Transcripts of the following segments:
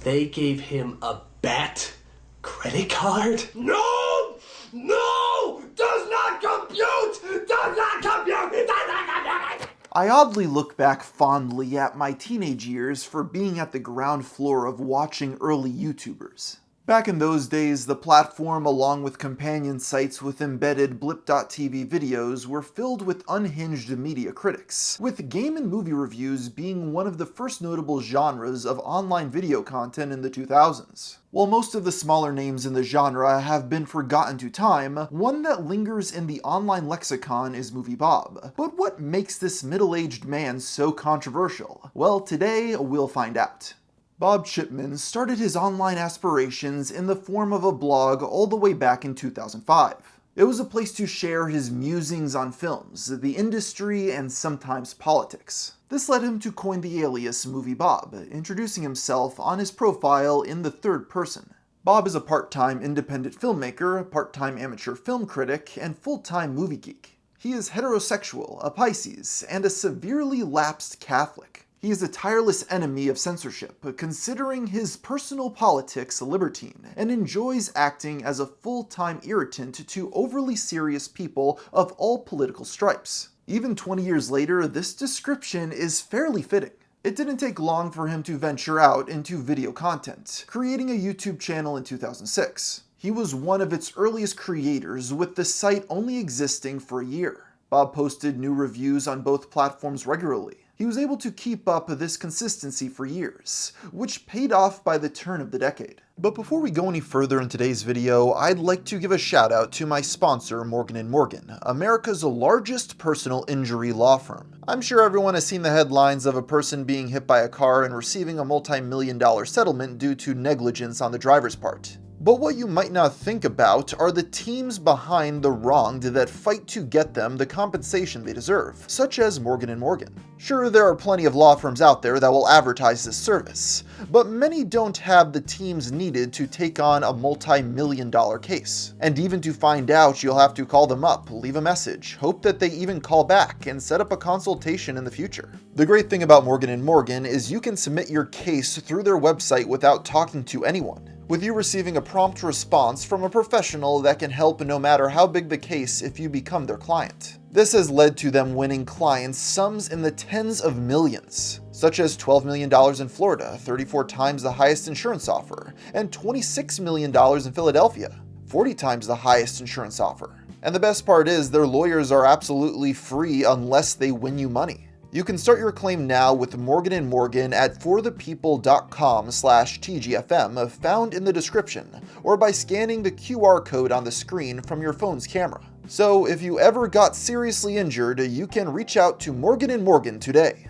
they gave him a bat credit card? No! No! Does not compute! Does not compute! Does not compute! I oddly look back fondly at my teenage years for being at the ground floor of watching early YouTubers. Back in those days, the platform, along with companion sites with embedded blip.tv videos, were filled with unhinged media critics, with game and movie reviews being one of the first notable genres of online video content in the 2000s. While most of the smaller names in the genre have been forgotten to time, one that lingers in the online lexicon is MovieBob. But what makes this middle-aged man so controversial? Well, today we'll find out. Bob Chipman started his online aspirations in the form of a blog all the way back in 2005. It was a place to share his musings on films, the industry, and sometimes politics. This led him to coin the alias MovieBob, introducing himself on his profile in the third person. Bob is a part-time independent filmmaker, part-time amateur film critic, and full-time movie geek. He is heterosexual, a Pisces, and a severely lapsed Catholic. He is a tireless enemy of censorship, considering his personal politics libertine, and enjoys acting as a full-time irritant to overly serious people of all political stripes. Even 20 years later, this description is fairly fitting. It didn't take long for him to venture out into video content, creating a YouTube channel in 2006. He was one of its earliest creators, with the site only existing for a year. Bob posted new reviews on both platforms regularly. He was able to keep up this consistency for years, which paid off by the turn of the decade. But before we go any further in today's video, I'd like to give a shout out to my sponsor, Morgan & Morgan, America's largest personal injury law firm. I'm sure everyone has seen the headlines of a person being hit by a car and receiving a multi-million-dollar settlement due to negligence on the driver's part. But what you might not think about are the teams behind the wronged that fight to get them the compensation they deserve, such as Morgan & Morgan. Sure, there are plenty of law firms out there that will advertise this service, but many don't have the teams needed to take on a multi-million-dollar case. And even to find out, you'll have to call them up, leave a message, hope that they even call back, and set up a consultation in the future. The great thing about Morgan & Morgan is you can submit your case through their website without talking to anyone, with you receiving a prompt response from a professional that can help no matter how big the case if you become their client. This has led to them winning clients sums in the tens of millions, such as $12 million in Florida, 34 times the highest insurance offer, and $26 million in Philadelphia, 40 times the highest insurance offer. And the best part is their lawyers are absolutely free unless they win you money. You can start your claim now with Morgan & Morgan at forthepeople.com/TGFM found in the description, or by scanning the QR code on the screen from your phone's camera. So if you ever got seriously injured, you can reach out to Morgan & Morgan today.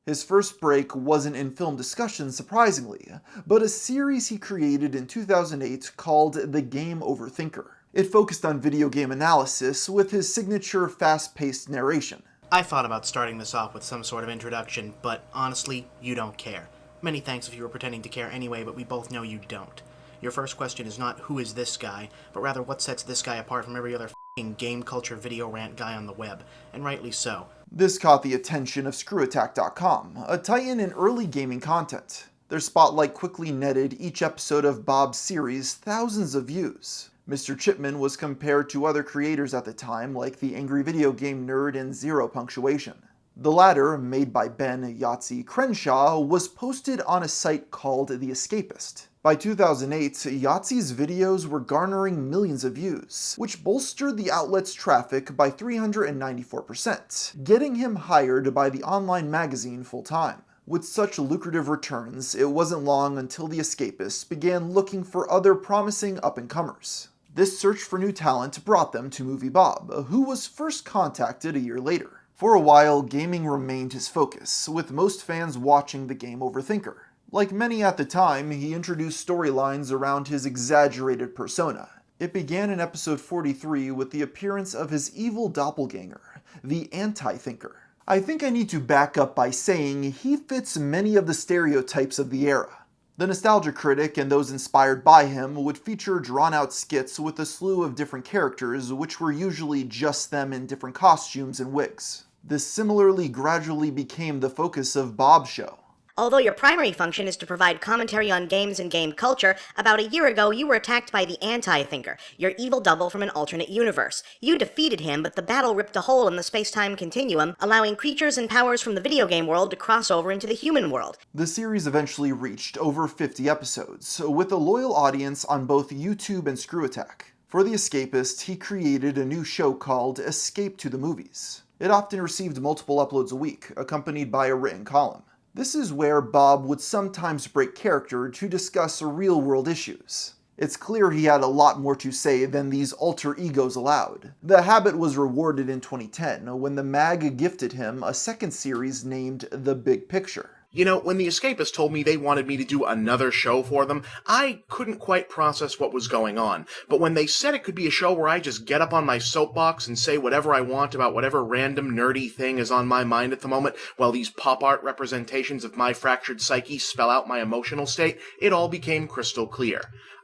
His first break wasn't in film discussion, surprisingly, but a series he created in 2008 called The Game Overthinker. It focused on video game analysis with his signature fast-paced narration. I thought about starting this off with some sort of introduction, but honestly, you don't care. Many thanks if you were pretending to care anyway, but we both know you don't. Your first question is not who is this guy, but rather what sets this guy apart from every other f***ing game culture video rant guy on the web, and rightly so. This caught the attention of ScrewAttack.com, a titan in early gaming content. Their spotlight quickly netted each episode of Bob's series thousands of views. Mr. Chipman was compared to other creators at the time, like the Angry Video Game Nerd and Zero Punctuation. The latter, made by Ben Yahtzee Crenshaw, was posted on a site called The Escapist. By 2008, Yahtzee's videos were garnering millions of views, which bolstered the outlet's traffic by 394%, getting him hired by the online magazine full-time. With such lucrative returns, it wasn't long until The Escapist began looking for other promising up-and-comers. This search for new talent brought them to MovieBob, who was first contacted a year later. For a while, gaming remained his focus, with most fans watching The Game Overthinker. Like many at the time, he introduced storylines around his exaggerated persona. It began in episode 43 with the appearance of his evil doppelganger, the Anti-Thinker. I think I need to back up by saying he fits many of the stereotypes of the era. The nostalgia critic and those inspired by him would feature drawn-out skits with a slew of different characters, which were usually just them in different costumes and wigs. This similarly gradually became the focus of Bob's show. Although your primary function is to provide commentary on games and game culture, about a year ago you were attacked by the Anti-Thinker, your evil double from an alternate universe. You defeated him, but the battle ripped a hole in the space-time continuum, allowing creatures and powers from the video game world to cross over into the human world. The series eventually reached over 50 episodes, with a loyal audience on both YouTube and Screw Attack. For The Escapist, he created a new show called Escape to the Movies. It often received multiple uploads a week, accompanied by a written column. This is where Bob would sometimes break character to discuss real-world issues. It's clear he had a lot more to say than these alter egos allowed. The habit was rewarded in 2010 when the mag gifted him a second series named The Big Picture. You know, when The Escapist told me they wanted me to do another show for them, I couldn't quite process what was going on. But when they said it could be a show where I just get up on my soapbox and say whatever I want about whatever random nerdy thing is on my mind at the moment, while these pop art representations of my fractured psyche spell out my emotional state, it all became crystal clear.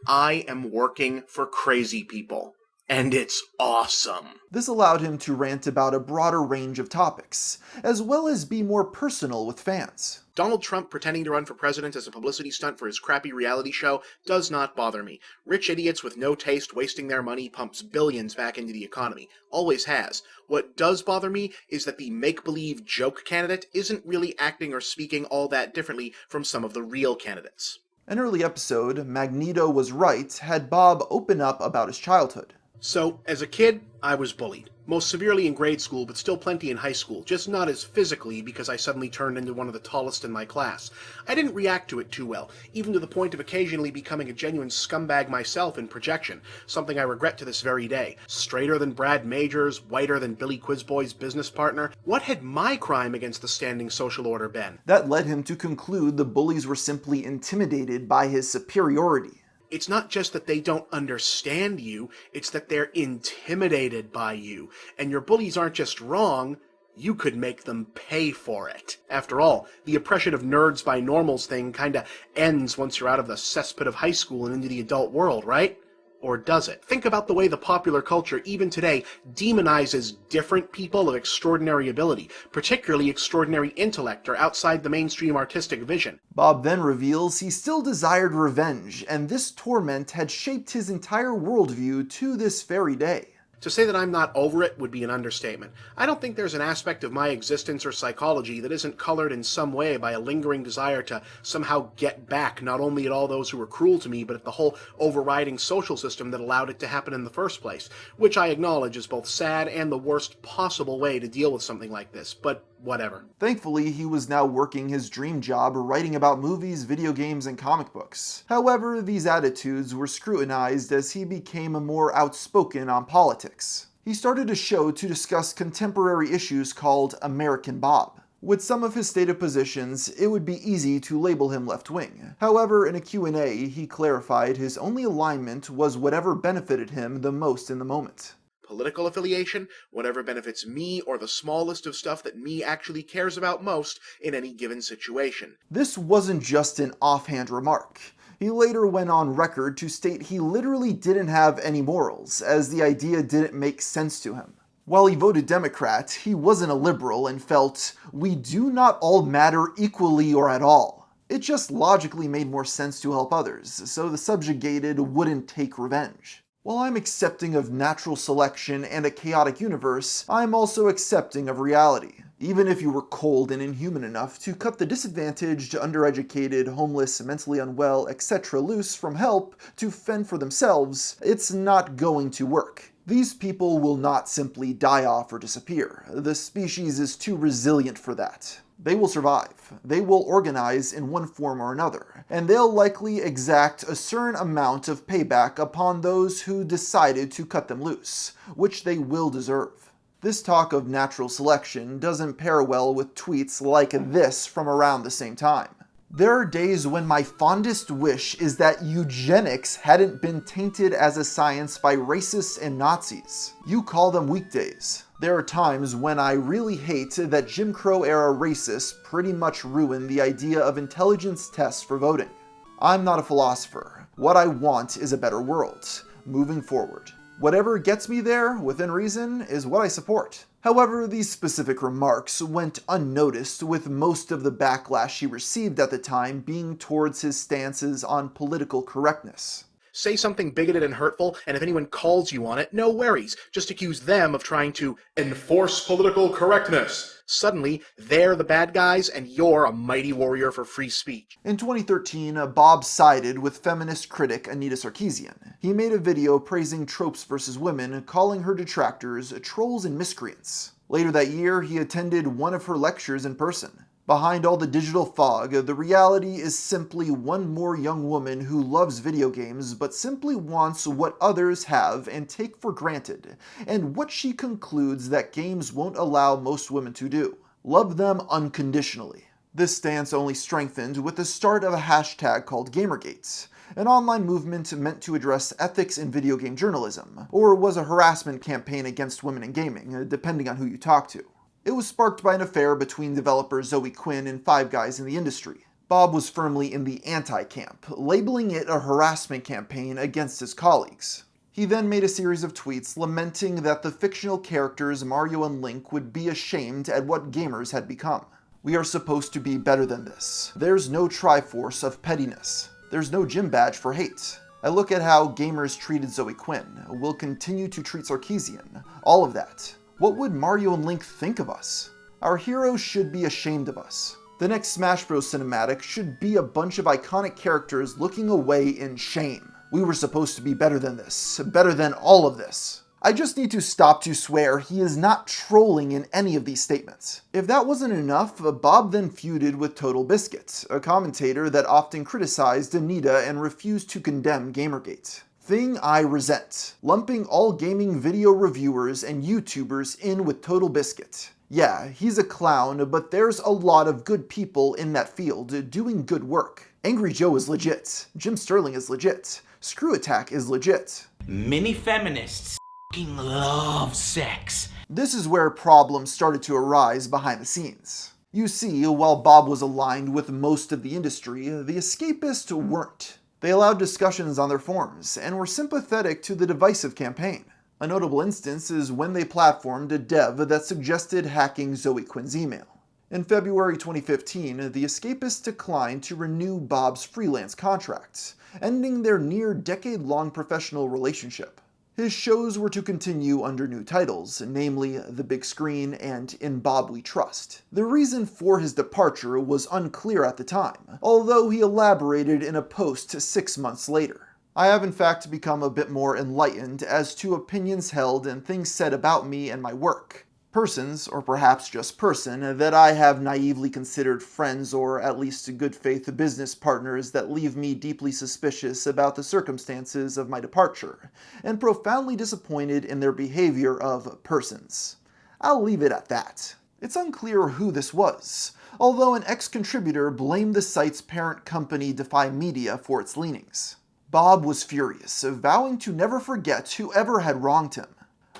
I am working for crazy people. And it's awesome. This allowed him to rant about a broader range of topics, as well as be more personal with fans. Donald Trump pretending to run for president as a publicity stunt for his crappy reality show does not bother me. Rich idiots with no taste wasting their money pumps billions back into the economy. Always has. What does bother me is that the make-believe joke candidate isn't really acting or speaking all that differently from some of the real candidates. An early episode, Magneto Was Right, had Bob open up about his childhood. So, as a kid, I was bullied. Most severely in grade school, but still plenty in high school, just not as physically because I suddenly turned into one of the tallest in my class. I didn't react to it too well, even to the point of occasionally becoming a genuine scumbag myself in projection, something I regret to this very day. Straighter than Brad Majors, whiter than Billy Quizboy's business partner. What had my crime against the standing social order been? That led him to conclude the bullies were simply intimidated by his superiority. It's not just that they don't understand you, it's that they're intimidated by you. And your bullies aren't just wrong, you could make them pay for it. After all, the oppression of nerds by normals thing kinda ends once you're out of the cesspit of high school and into the adult world, right? Or does it? Think about the way the popular culture, even today, demonizes different people of extraordinary ability, particularly extraordinary intellect or outside the mainstream artistic vision. Bob then reveals he still desired revenge, and this torment had shaped his entire worldview to this very day. To say that I'm not over it would be an understatement. I don't think there's an aspect of my existence or psychology that isn't colored in some way by a lingering desire to somehow get back not only at all those who were cruel to me, but at the whole overriding social system that allowed it to happen in the first place, which I acknowledge is both sad and the worst possible way to deal with something like this, but whatever. Thankfully, he was now working his dream job writing about movies, video games, and comic books. However, these attitudes were scrutinized as he became more outspoken on politics. He started a show to discuss contemporary issues called American Bob. With some of his stated positions, it would be easy to label him left-wing. However, in a Q&A, he clarified his only alignment was whatever benefited him the most in the moment. Political affiliation, whatever benefits me or the smallest of stuff that me actually cares about most in any given situation. This wasn't just an offhand remark. He later went on record to state he literally didn't have any morals, as the idea didn't make sense to him. While he voted Democrat, he wasn't a liberal and felt, "We do not all matter equally or at all." It just logically made more sense to help others, so the subjugated wouldn't take revenge. While I'm accepting of natural selection and a chaotic universe, I'm also accepting of reality. Even if you were cold and inhuman enough to cut the disadvantaged, undereducated, homeless, mentally unwell, etc. loose from help to fend for themselves, it's not going to work. These people will not simply die off or disappear. The species is too resilient for that. They will survive. They will organize in one form or another, and they'll likely exact a certain amount of payback upon those who decided to cut them loose, which they will deserve. This talk of natural selection doesn't pair well with tweets like this from around the same time. There are days when my fondest wish is that eugenics hadn't been tainted as a science by racists and Nazis. You call them weekdays. There are times when I really hate that Jim Crow-era racists pretty much ruined the idea of intelligence tests for voting. I'm not a philosopher. What I want is a better world, moving forward. Whatever gets me there, within reason, is what I support. However, these specific remarks went unnoticed, with most of the backlash he received at the time being towards his stances on political correctness. Say something bigoted and hurtful, and if anyone calls you on it, no worries. Just accuse them of trying to enforce political correctness. Suddenly, they're the bad guys, and you're a mighty warrior for free speech. In 2013, Bob sided with feminist critic Anita Sarkeesian. He made a video praising tropes versus women, calling her detractors trolls and miscreants. Later that year, he attended one of her lectures in person. Behind all the digital fog, the reality is simply one more young woman who loves video games but simply wants what others have and take for granted, and what she concludes that games won't allow most women to do: love them unconditionally. This stance only strengthened with the start of a hashtag called Gamergate, an online movement meant to address ethics in video game journalism, or was a harassment campaign against women in gaming, depending on who you talk to. It was sparked by an affair between developer Zoe Quinn and five guys in the industry. Bob was firmly in the anti-camp, labeling it a harassment campaign against his colleagues. He then made a series of tweets lamenting that the fictional characters Mario and Link would be ashamed at what gamers had become. "We are supposed to be better than this. There's no Triforce of pettiness. There's no gym badge for hate. I look at how gamers treated Zoe Quinn, will continue to treat Sarkeesian, all of that. What would Mario and Link think of us? Our heroes should be ashamed of us. The next Smash Bros. Cinematic should be a bunch of iconic characters looking away in shame. We were supposed to be better than this, better than all of this." I just need to stop to swear he is not trolling in any of these statements. If that wasn't enough, Bob then feuded with Total Biscuit, a commentator that often criticized Anita and refused to condemn Gamergate. Thing I resent: lumping all gaming video reviewers and YouTubers in with Total Biscuit. Yeah, he's a clown, but there's a lot of good people in that field doing good work. Angry Joe is legit. Jim Sterling is legit. Screw Attack is legit. Many feminists f***ing love sex. This is where problems started to arise behind the scenes. You see, while Bob was aligned with most of the industry, the escapists weren't. They allowed discussions on their forums, and were sympathetic to the divisive campaign. A notable instance is when they platformed a dev that suggested hacking Zoe Quinn's email. In February 2015, the escapists declined to renew Bob's freelance contract, ending their near-decade-long professional relationship. His shows were to continue under new titles, namely The Big Screen and In Bob We Trust. The reason for his departure was unclear at the time, although he elaborated in a post 6 months later. I have in fact become a bit more enlightened as to opinions held and things said about me and my work. Persons, or perhaps just person, that I have naively considered friends or at least good faith business partners that leave me deeply suspicious about the circumstances of my departure, and profoundly disappointed in their behavior of persons. I'll leave it at that. It's unclear who this was, although an ex-contributor blamed the site's parent company Defy Media for its leanings. Bob was furious, vowing to never forget whoever had wronged him.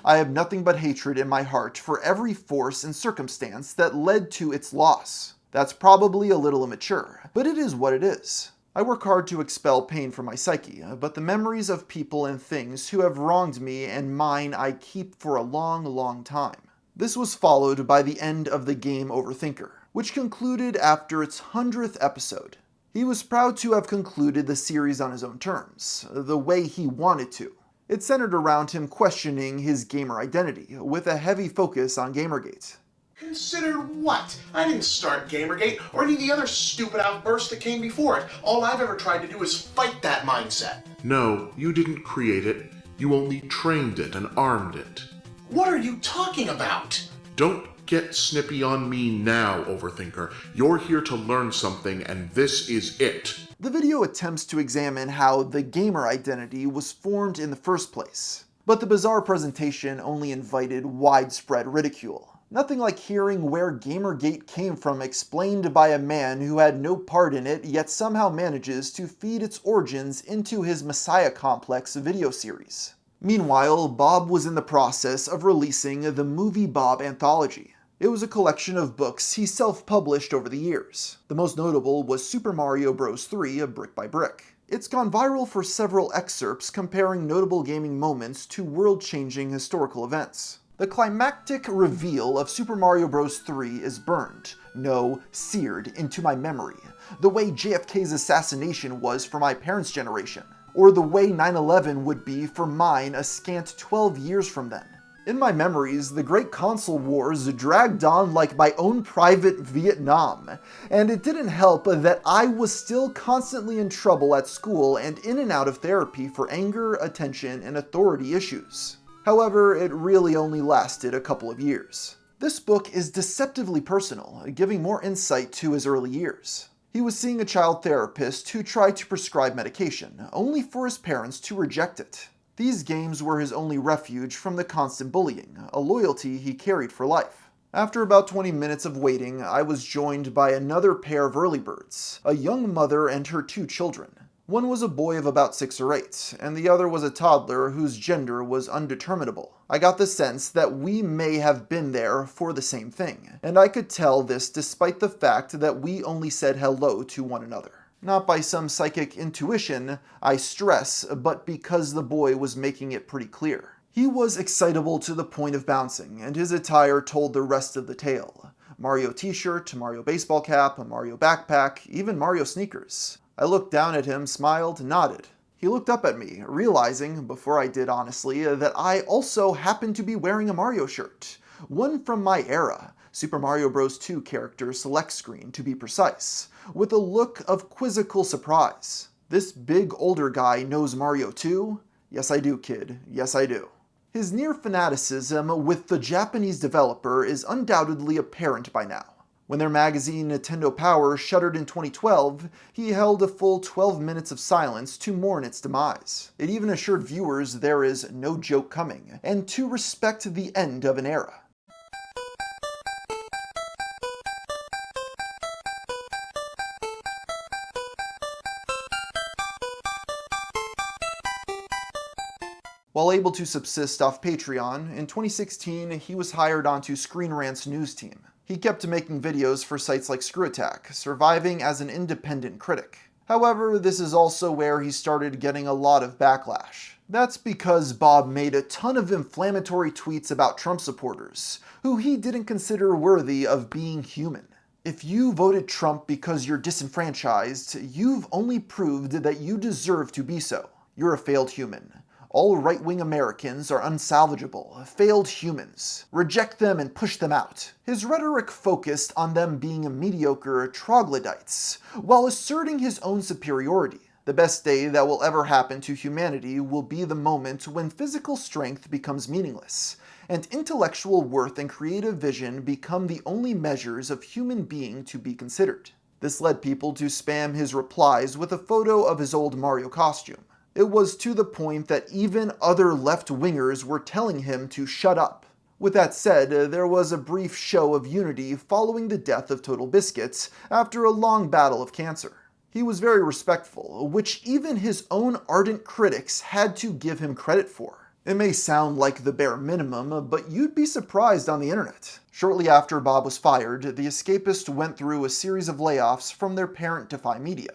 I have nothing but hatred in my heart for every force and circumstance that led to its loss. That's probably a little immature, but it is what it is. I work hard to expel pain from my psyche, but the memories of people and things who have wronged me and mine I keep for a long, long time. This was followed by the end of The Game Overthinker, which concluded after its 100th episode. He was proud to have concluded the series on his own terms, the way he wanted to. It centered around him questioning his gamer identity, with a heavy focus on Gamergate. Consider what? I didn't start Gamergate or any of the other stupid outbursts that came before it. All I've ever tried to do is fight that mindset. No, you didn't create it. You only trained it and armed it. What are you talking about? Don't get snippy on me now, Overthinker. You're here to learn something, and this is it. The video attempts to examine how the gamer identity was formed in the first place, but the bizarre presentation only invited widespread ridicule. Nothing like hearing where Gamergate came from explained by a man who had no part in it yet somehow manages to feed its origins into his Messiah Complex video series. Meanwhile, Bob was in the process of releasing the MovieBob anthology. It was a collection of books he self-published over the years. The most notable was Super Mario Bros. 3 Brick by Brick. It's gone viral for several excerpts comparing notable gaming moments to world-changing historical events. The climactic reveal of Super Mario Bros. 3 is burned, no, seared into my memory, the way JFK's assassination was for my parents' generation, or the way 9/11 would be for mine a scant 12 years from then. In my memories, the Great Console Wars dragged on like my own private Vietnam, and it didn't help that I was still constantly in trouble at school and in and out of therapy for anger, attention, and authority issues. However, it really only lasted a couple of years. This book is deceptively personal, giving more insight to his early years. He was seeing a child therapist who tried to prescribe medication, only for his parents to reject it. These games were his only refuge from the constant bullying, a loyalty he carried for life. After about 20 minutes of waiting, I was joined by another pair of early birds, a young mother and her 2 children. One was a boy of about 6 or 8, and the other was a toddler whose gender was undeterminable. I got the sense that we may have been there for the same thing, and I could tell this despite the fact that we only said hello to one another. Not by some psychic intuition, I stress, but because the boy was making it pretty clear. He was excitable to the point of bouncing, and his attire told the rest of the tale. Mario t-shirt, Mario baseball cap, a Mario backpack, even Mario sneakers. I looked down at him, smiled, nodded. He looked up at me, realizing, before I did honestly, that I also happened to be wearing a Mario shirt. One from my era, Super Mario Bros. 2 character select screen to be precise, with a look of quizzical surprise. This big older guy knows Mario 2? Yes I do, kid. Yes I do. His near fanaticism with the Japanese developer is undoubtedly apparent by now. When their magazine Nintendo Power shuttered in 2012, he held a full 12 minutes of silence to mourn its demise. It even assured viewers there is no joke coming, and to respect the end of an era. While able to subsist off Patreon, in 2016 he was hired onto Screen Rant's news team. He kept making videos for sites like Screw Attack, surviving as an independent critic. However, this is also where he started getting a lot of backlash. That's because Bob made a ton of inflammatory tweets about Trump supporters, who he didn't consider worthy of being human. If you voted Trump because you're disenfranchised, you've only proved that you deserve to be so. You're a failed human. All right-wing Americans are unsalvageable, failed humans. Reject them and push them out. His rhetoric focused on them being mediocre troglodytes, while asserting his own superiority. The best day that will ever happen to humanity will be the moment when physical strength becomes meaningless, and intellectual worth and creative vision become the only measures of human being to be considered. This led people to spam his replies with a photo of his old Mario costume. It was to the point that even other left-wingers were telling him to shut up. With that said, there was a brief show of unity following the death of Total Biscuit after a long battle of cancer. He was very respectful, which even his own ardent critics had to give him credit for. It may sound like the bare minimum, but you'd be surprised on the internet. Shortly after Bob was fired, the Escapist went through a series of layoffs from their parent Defy Media,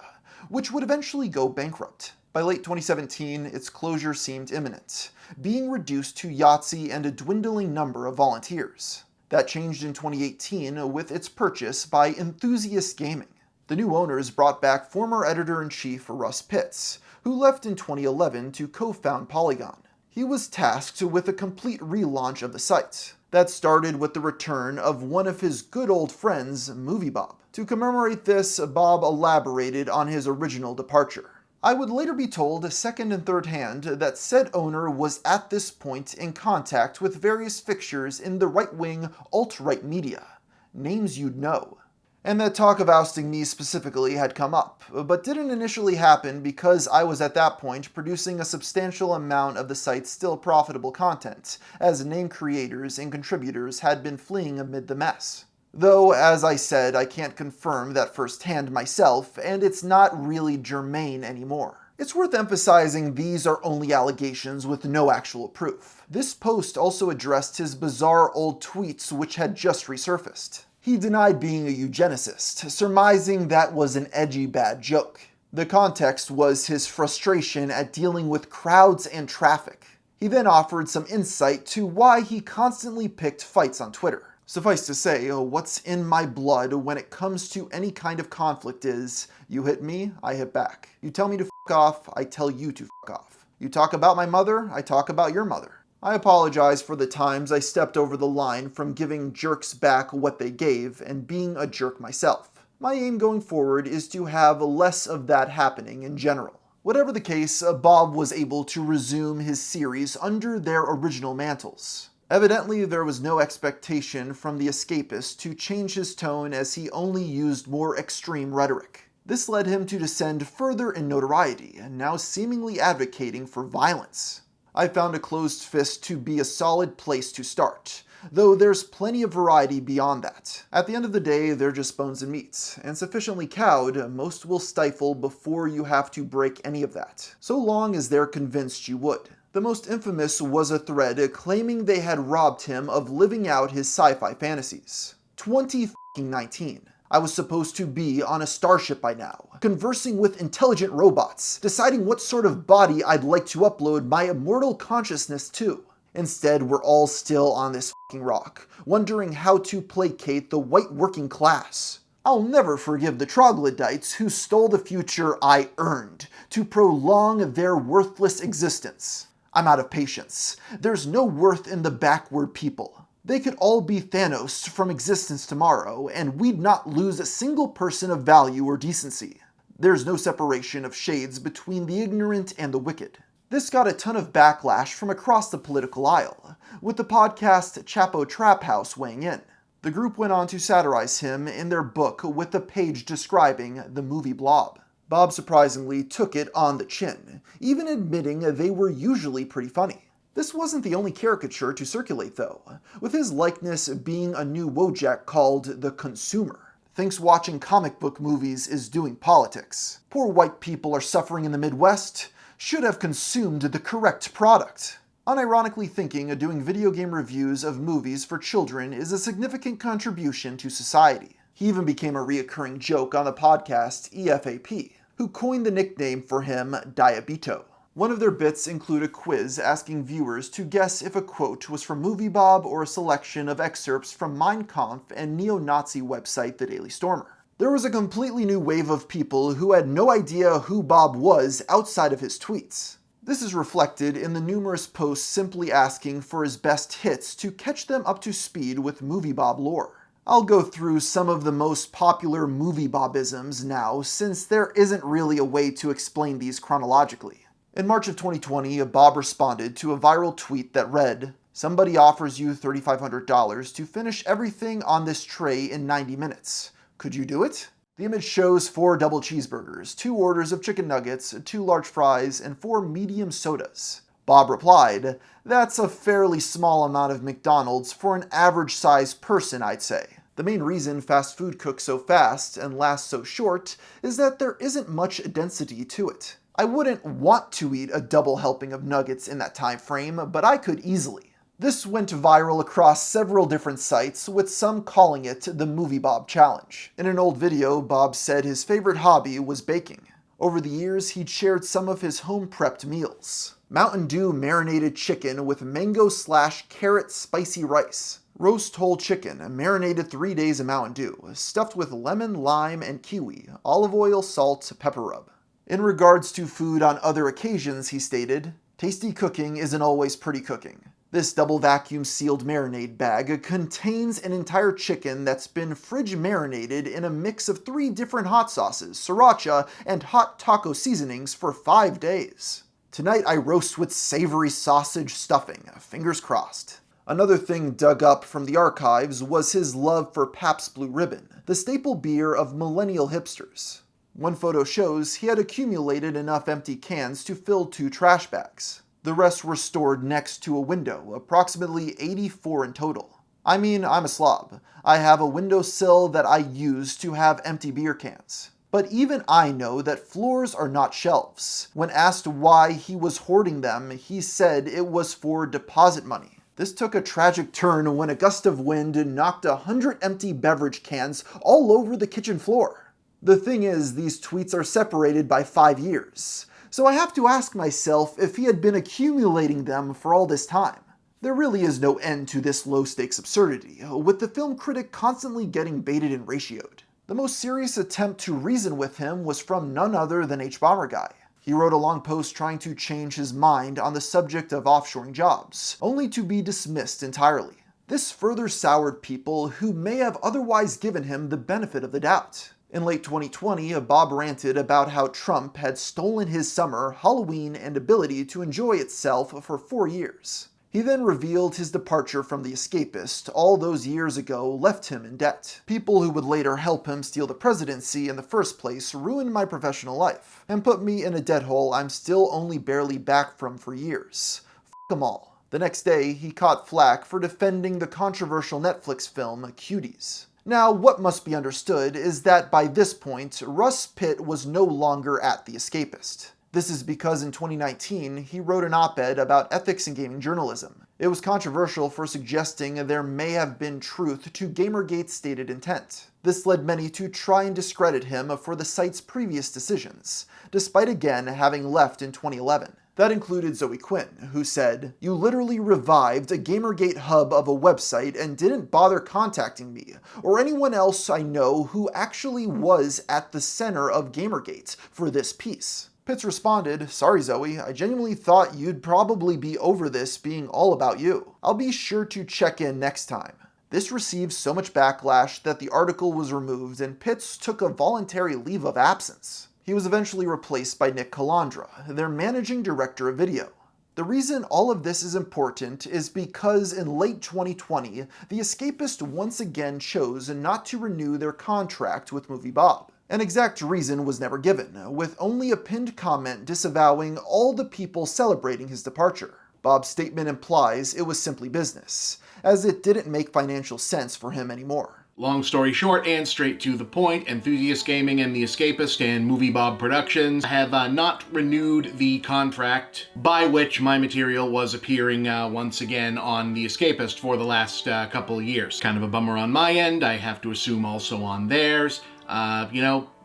which would eventually go bankrupt. By late 2017, its closure seemed imminent, being reduced to Yahtzee and a dwindling number of volunteers. That changed in 2018 with its purchase by Enthusiast Gaming. The new owners brought back former editor-in-chief Russ Pitts, who left in 2011 to co-found Polygon. He was tasked with a complete relaunch of the site. That started with the return of one of his good old friends, MovieBob. To commemorate this, Bob elaborated on his original departure. I would later be told second and third hand that said owner was at this point in contact with various fixtures in the right-wing alt-right media, names you'd know, and that talk of ousting me specifically had come up, but didn't initially happen because I was at that point producing a substantial amount of the site's still profitable content, as name creators and contributors had been fleeing amid the mess. Though, as I said, I can't confirm that firsthand myself, and it's not really germane anymore. It's worth emphasizing these are only allegations with no actual proof. This post also addressed his bizarre old tweets which had just resurfaced. He denied being a eugenicist, surmising that was an edgy bad joke. The context was his frustration at dealing with crowds and traffic. He then offered some insight to why he constantly picked fights on Twitter. Suffice to say, what's in my blood when it comes to any kind of conflict is, you hit me, I hit back. You tell me to fuck off, I tell you to fuck off. You talk about my mother, I talk about your mother. I apologize for the times I stepped over the line from giving jerks back what they gave and being a jerk myself. My aim going forward is to have less of that happening in general. Whatever the case, Bob was able to resume his series under their original mantles. Evidently, there was no expectation from the escapist to change his tone as he only used more extreme rhetoric. This led him to descend further in notoriety, and now seemingly advocating for violence. I found a closed fist to be a solid place to start, though there's plenty of variety beyond that. At the end of the day, they're just bones and meat, and sufficiently cowed, most will stifle before you have to break any of that, so long as they're convinced you would. The most infamous was a thread claiming they had robbed him of living out his sci-fi fantasies. 2019. I was supposed to be on a starship by now, conversing with intelligent robots, deciding what sort of body I'd like to upload my immortal consciousness to. Instead, we're all still on this fucking rock, wondering how to placate the white working class. I'll never forgive the troglodytes who stole the future I earned to prolong their worthless existence. I'm out of patience. There's no worth in the backward people. They could all be Thanos from existence tomorrow, and we'd not lose a single person of value or decency. There's no separation of shades between the ignorant and the wicked. This got a ton of backlash from across the political aisle, with the podcast Chapo Trap House weighing in. The group went on to satirize him in their book with the page describing the movie Blob. Bob surprisingly took it on the chin, even admitting they were usually pretty funny. This wasn't the only caricature to circulate though, with his likeness being a new Wojak called The Consumer. Thinks watching comic book movies is doing politics. Poor white people are suffering in the Midwest. Should have consumed the correct product. Unironically thinking doing video game reviews of movies for children is a significant contribution to society. He even became a reoccurring joke on the podcast EFAP, who coined the nickname for him Diabito. One of their bits include a quiz asking viewers to guess if a quote was from MovieBob or a selection of excerpts from Mein Kampf and neo-Nazi website The Daily Stormer. There was a completely new wave of people who had no idea who Bob was outside of his tweets. This is reflected in the numerous posts simply asking for his best hits to catch them up to speed with MovieBob lore. I'll go through some of the most popular MovieBobisms now, since there isn't really a way to explain these chronologically. In March of 2020, Bob responded to a viral tweet that read, "Somebody offers you $3,500 to finish everything on this tray in 90 minutes. Could you do it?" The image shows 4 double cheeseburgers, 2 orders of chicken nuggets, 2 large fries, and 4 medium sodas. Bob replied, "That's a fairly small amount of McDonald's for an average-sized person, I'd say." The main reason fast food cooks so fast and lasts so short is that there isn't much density to it. I wouldn't want to eat a double helping of nuggets in that time frame, but I could easily. This went viral across several different sites, with some calling it the MovieBob Challenge. In an old video, Bob said his favorite hobby was baking. Over the years, he'd shared some of his home-prepped meals. Mountain Dew marinated chicken with mango/carrot spicy rice. Roast whole chicken, marinated 3 days in Mountain Dew, stuffed with lemon, lime, and kiwi, olive oil, salt, pepper rub. In regards to food on other occasions, he stated, "Tasty cooking isn't always pretty cooking. This double vacuum sealed marinade bag contains an entire chicken that's been fridge marinated in a mix of 3 different hot sauces, sriracha, and hot taco seasonings for 5 days. Tonight I roast with savory sausage stuffing, fingers crossed." Another thing dug up from the archives was his love for Pabst Blue Ribbon, the staple beer of millennial hipsters. One photo shows he had accumulated enough empty cans to fill 2 trash bags. The rest were stored next to a window, approximately 84 in total. I mean, I'm a slob. I have a windowsill that I use to have empty beer cans. But even I know that floors are not shelves. When asked why he was hoarding them, he said it was for deposit money. This took a tragic turn when a gust of wind knocked 100 empty beverage cans all over the kitchen floor. The thing is, these tweets are separated by 5 years. So I have to ask myself if he had been accumulating them for all this time. There really is no end to this low-stakes absurdity, with the film critic constantly getting baited and ratioed. The most serious attempt to reason with him was from none other than HBomberGuy. He wrote a long post trying to change his mind on the subject of offshoring jobs, only to be dismissed entirely. This further soured people who may have otherwise given him the benefit of the doubt. In late 2020, Bob ranted about how Trump had stolen his summer, Halloween, and ability to enjoy itself for 4 years. He then revealed his departure from The Escapist all those years ago left him in debt. People who would later help him steal the presidency in the first place ruined my professional life, and put me in a debt hole I'm still only barely back from for years. F*** them all. The next day, he caught flack for defending the controversial Netflix film Cuties. Now, what must be understood is that by this point, Russ Pitt was no longer at The Escapist. This is because in 2019, he wrote an op-ed about ethics in gaming journalism. It was controversial for suggesting there may have been truth to Gamergate's stated intent. This led many to try and discredit him for the site's previous decisions, despite again having left in 2011. That included Zoe Quinn, who said, "You literally revived a Gamergate hub of a website and didn't bother contacting me, or anyone else I know who actually was at the center of Gamergate for this piece." Pitts responded, "Sorry Zoe, I genuinely thought you'd probably be over this being all about you. I'll be sure to check in next time." This received so much backlash that the article was removed and Pitts took a voluntary leave of absence. He was eventually replaced by Nick Calandra, their managing director of video. The reason all of this is important is because in late 2020, The Escapist once again chose not to renew their contract with MovieBob. An exact reason was never given, with only a pinned comment disavowing all the people celebrating his departure. Bob's statement implies it was simply business, as it didn't make financial sense for him anymore. Long story short and straight to the point, Enthusiast Gaming and The Escapist and MovieBob Productions have not renewed the contract by which my material was appearing once again on The Escapist for the last couple of years. Kind of a bummer on my end. I have to assume also on theirs.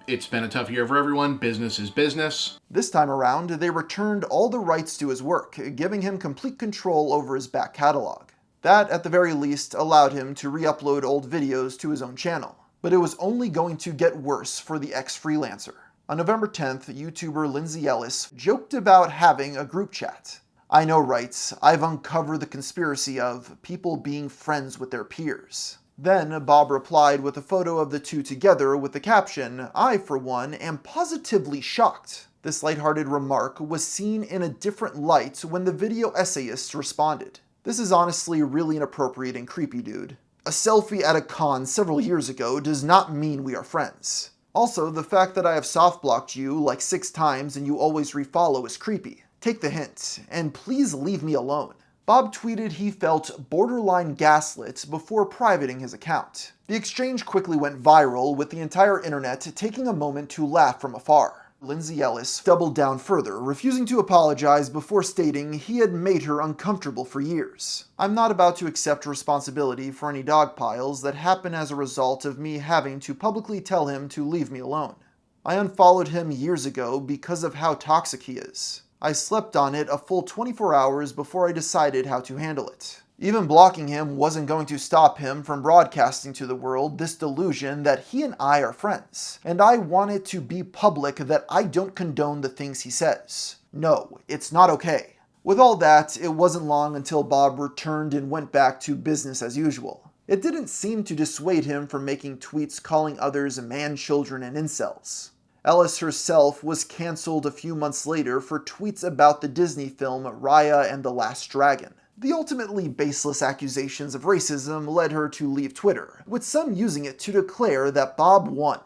It's been a tough year for everyone. Business is business. This time around, they returned all the rights to his work, giving him complete control over his back catalog. That, at the very least, allowed him to re-upload old videos to his own channel. But it was only going to get worse for the ex-freelancer. On November 10th, YouTuber Lindsay Ellis joked about having a group chat. "I know, right? I've uncovered the conspiracy of people being friends with their peers." Then Bob replied with a photo of the two together with the caption, "I, for one, am positively shocked." This lighthearted remark was seen in a different light when the video essayist responded. "This is honestly really inappropriate and creepy, dude. A selfie at a con several years ago does not mean we are friends. Also, the fact that I have soft-blocked you like 6 times and you always refollow is creepy. Take the hint, and please leave me alone." Bob tweeted he felt borderline gaslit before privating his account. The exchange quickly went viral, with the entire internet taking a moment to laugh from afar. Lindsay Ellis doubled down further, refusing to apologize before stating he had made her uncomfortable for years. "I'm not about to accept responsibility for any dog piles that happen as a result of me having to publicly tell him to leave me alone. I unfollowed him years ago because of how toxic he is. I slept on it a full 24 hours before I decided how to handle it. Even blocking him wasn't going to stop him from broadcasting to the world this delusion that he and I are friends, and I want it to be public that I don't condone the things he says. No, it's not okay." With all that, it wasn't long until Bob returned and went back to business as usual. It didn't seem to dissuade him from making tweets calling others man-children and incels. Ellis herself was cancelled a few months later for tweets about the Disney film Raya and the Last Dragon. The ultimately baseless accusations of racism led her to leave Twitter, with some using it to declare that Bob won.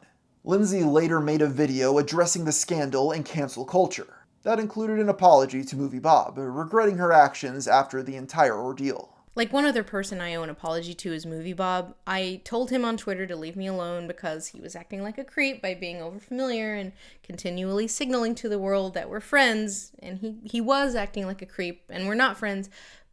Lindsay later made a video addressing the scandal and cancel culture. That included an apology to MovieBob, regretting her actions after the entire ordeal. Like, one other person I owe an apology to is MovieBob. I told him on Twitter to leave me alone because he was acting like a creep by being overfamiliar and continually signaling to the world that we're friends, and he was acting like a creep, and we're not friends.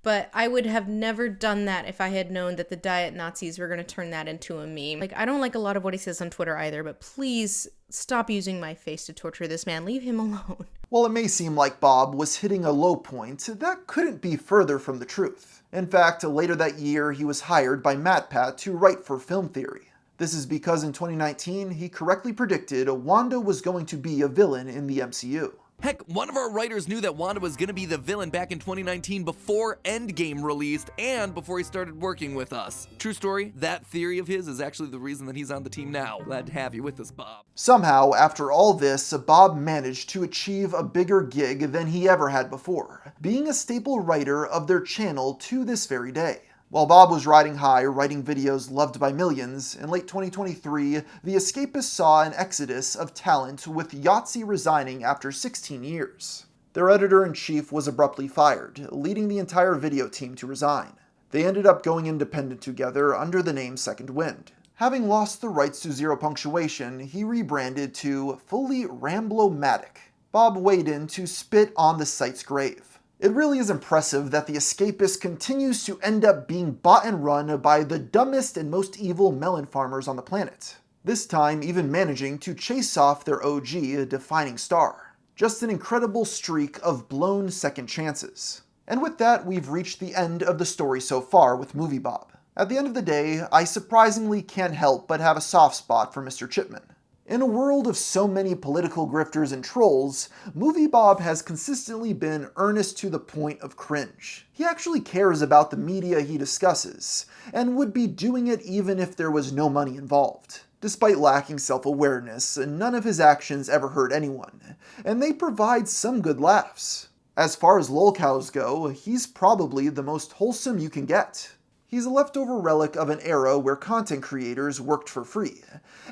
but I would have never done that if I had known that the diet Nazis were going to turn that into a meme. Like, I don't like a lot of what he says on Twitter either, but please stop using my face to torture this man. Leave him alone. While it may seem like Bob was hitting a low point, that couldn't be further from the truth. In fact, later that year, he was hired by MatPat to write for Film Theory. This is because in 2019, he correctly predicted Wanda was going to be a villain in the MCU. Heck, one of our writers knew that Wanda was gonna be the villain back in 2019 before Endgame released and before he started working with us. True story, that theory of his is actually the reason that he's on the team now. Glad to have you with us, Bob. Somehow, after all this, Bob managed to achieve a bigger gig than he ever had before, being a staple writer of their channel to this very day. While Bob was riding high, writing videos loved by millions, in late 2023, The Escapists saw an exodus of talent, with Yahtzee resigning after 16 years. Their editor-in-chief was abruptly fired, leading the entire video team to resign. They ended up going independent together under the name Second Wind. Having lost the rights to Zero Punctuation, he rebranded to fully Ramblomatic. Bob weighed in to spit on the site's grave. It really is impressive that The Escapist continues to end up being bought and run by the dumbest and most evil melon farmers on the planet. This time even managing to chase off their OG, Defining Star. Just an incredible streak of blown second chances. And with that, we've reached the end of the story so far with MovieBob. At the end of the day, I surprisingly can't help but have a soft spot for Mr. Chipman. In a world of so many political grifters and trolls, MovieBob has consistently been earnest to the point of cringe. He actually cares about the media he discusses, and would be doing it even if there was no money involved. Despite lacking self-awareness, none of his actions ever hurt anyone, and they provide some good laughs. As far as lolcows go, he's probably the most wholesome you can get. He's a leftover relic of an era where content creators worked for free,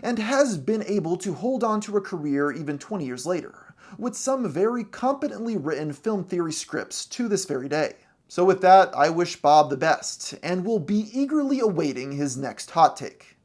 and has been able to hold on to a career even 20 years later, with some very competently written film theory scripts to this very day. So with that, I wish Bob the best, and will be eagerly awaiting his next hot take.